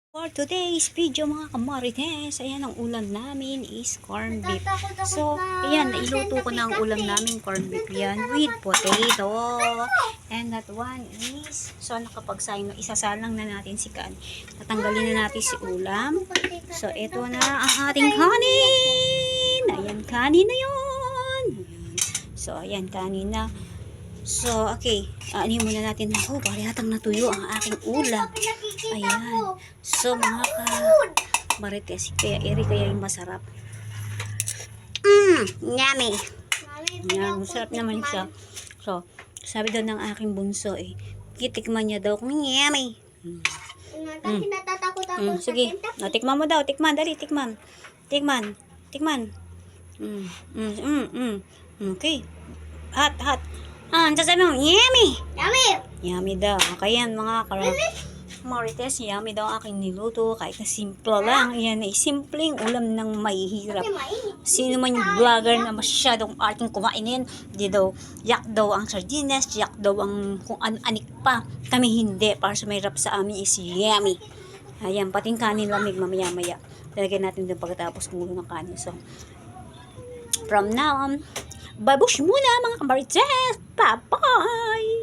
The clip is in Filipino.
For today's video mga kamarites, ayan ang ulam namin is corned beef. So, ayan, nailuto ko na ang ulam namin, corned beef yan, with potato. And that one is, so nakapagsayang, isasalang na natin si kan. Natanggalin na natin si ulam. So, ito na ang ating kanin. Ayan, kanin na yun. So, ayan, kanin na. So, okay. Ano muna natin. Oh, parehatan natuyo ang aking ulam. Ayan. So, mga marites, kaya eri kaya yung masarap. Yummy. Yan, masarap naman siya. So, sabi daw ng aking bunso titikman niya daw kung yummy. Sige, tikman mo daw. Tikman, dali, tikman. Tikman. Tikman. Okay. Hot. Sasabi mo, yummy! Yummy! Yummy daw. Okay yan, mga marites, yummy daw aking niluto. Kahit na simple lang. Yan ay simpleng ulam ng mahihirap. Sino man yung vlogger na masyadong ating kumain yan, di daw, yak daw ang sardinas, yak daw ang kung anik pa. Kami hindi. Para sa mahirap sa amin is yummy. Ayan, pating kanin lamig mamaya-maya. Talagyan natin doon pagkatapos kumulo ng kanin. So, from now on, babush muna mga kamarites. Bye-bye!